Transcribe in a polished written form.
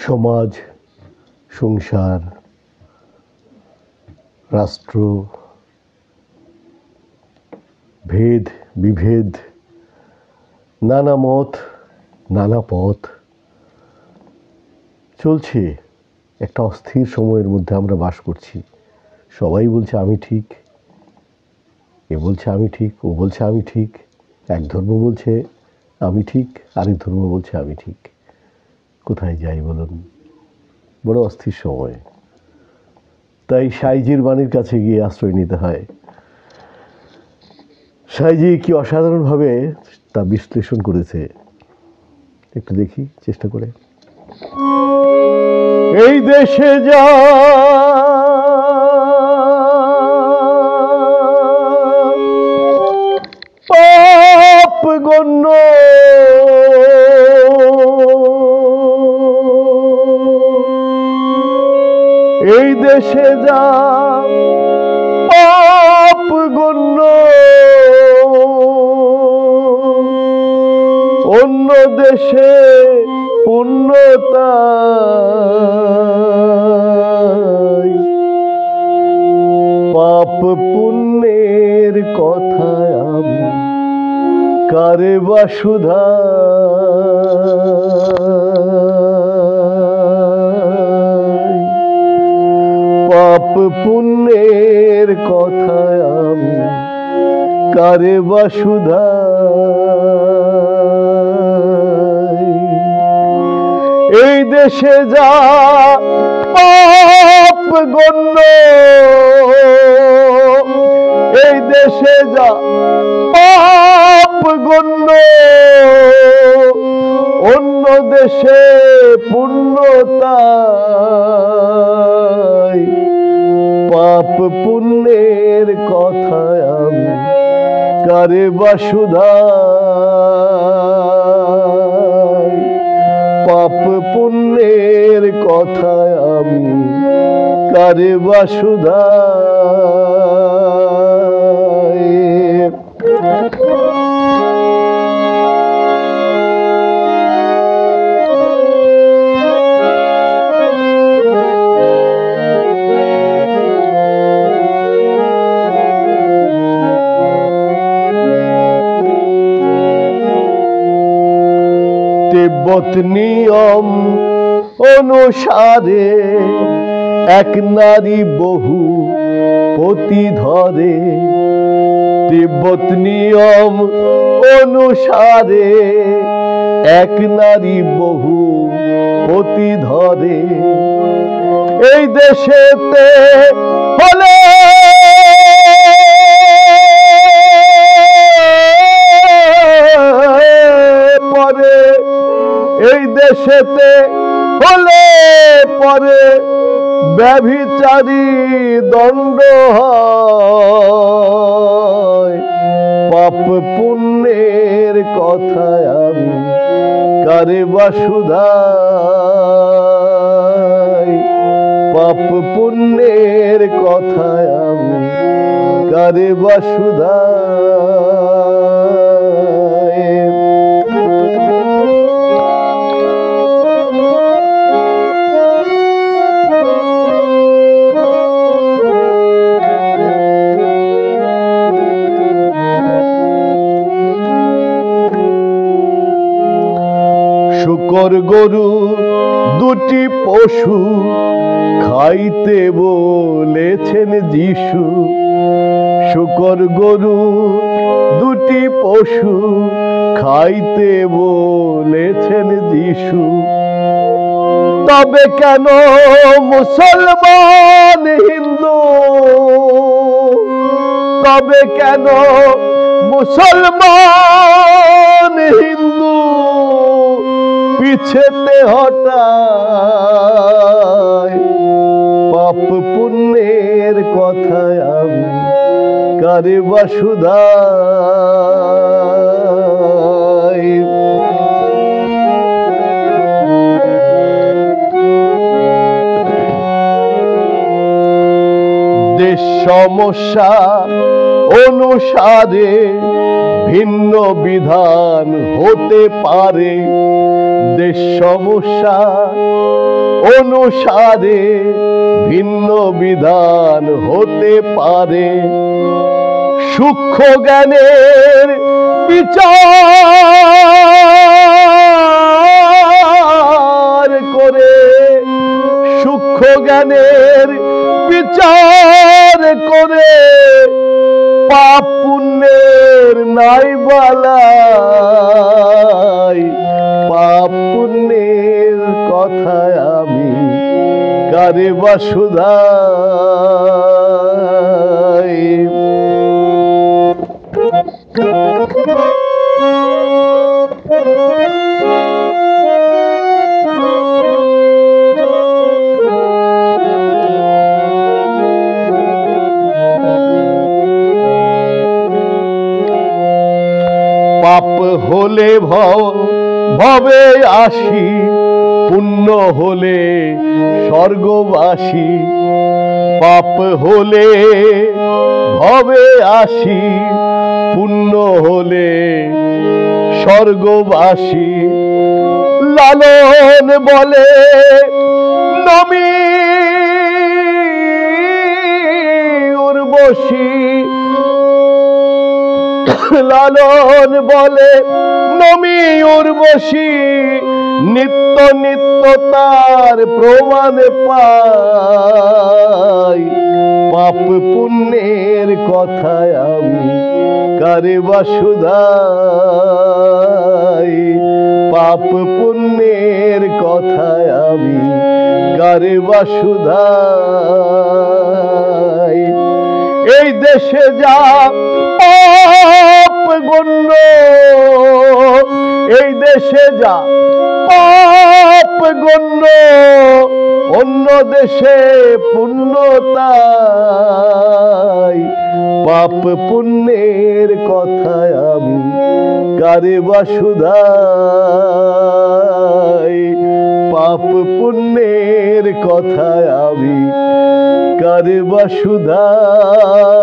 সমাজ, সংসার, রাষ্ট্র, ভেদ বিভেদ, নানা মত, নানা পথ চলছে। একটা অস্থির সময়ের মধ্যে আমরা বাস করছি। সবাই বলছে আমি ঠিক, এ বলছে আমি ঠিক, ও বলছে আমি ঠিক। এক ধর্ম বলছে আমি ঠিক, আরেক ধর্ম বলছে আমি ঠিক। কোথায় যাই বলুন? বড় অস্থির সময়। তাই সাইজির বাণীর কাছে গিয়ে আশ্রয় নিতে হয়। সাইজি কি অসাধারণভাবে তা বিশ্লেষণ করেছে, একটু দেখি চেষ্টা করে। এই দেশে যা পাপ গণ্য, এই দেশে যা পাপ গণ্য, অন্য দেশে পুণ্যতা। পাপ পুণ্যের কথায় আমি কারে বা শুধাই। পাপ পুণ্যের কথায় আমি কারে বা শুধাই। এই দেশে যা পাপ গণ্য, এই দেশে যা পাপ গণ্য, অন্য দেশে পুণ্যতা। পাপ পুণ্যের কথায় আমি কারে বা শুধাই। পাপ পুণ্যের কথায় আমি কারে বা শুধাই। তিব্বত নিয়ম অনুসারে এক নারী বহু পতি ধরে। তিব্বত নিয়ম অনুসারে এক নারী বহু পতি ধরে। এই দেশেতে হলে পরে, এই দেশেতে হলে পরে ব্যভিচারী দণ্ড হয়। পাপ পুণ্যের কথায় আমি কারে বা শুধাই। পাপ পুণ্যের কথায় আমি কারে বা শুধাই। শুকর গরু দুটি পশু খাইতে বলেছেন যিশু। শুকর গরু দুটি পশু খাইতে বলেছেন যিশু। তবে কেন মুসলমান হিন্দু, তবে কেন মুসলমান হিন্দু পিছেতে হটায়। পাপ পুণ্যের কথায় আমি কারে বা শুধাই। দেশ সমস্যা অনুসারে ভিন্ন বিধান হতে পারে, দেশ সমস্যা অনুসারে ভিন্ন বিধান হতে পারে। সূক্ষ্ম জ্ঞানের বিচার করে, সূক্ষ্ম জ্ঞানের বিচার করে পাপ পুণ্যের নাই বালাই। পাপ পুণ্যের কথায় আমি কারে বা শুধাই। পাপ হলে ভবে আসি, পুণ্য হলে স্বর্গবাসী। পাপ হলে ভবে আসি, পুণ্য হলে স্বর্গবাসী। লালন বলে নমি উর্বশী, লালন বলে নমি উর্বশী। নিত্য নিত্য তার প্রমাণ পাই। পাপ পুণ্যের কথায় আমি কারে বা শুধাই। পাপ পুণ্যের কথায় আমি কারে বা শুধাই। এই দেশে যা পাপ গণ্য, এই দেশে যা পাপ গণ্য, অন্য দেশে পুণ্যতাই। পাপ পুণ্যের কথায় আমি কারে বা শুধাই। পাপ পুণ্যের কথায় আমি কারে বা শুধাই।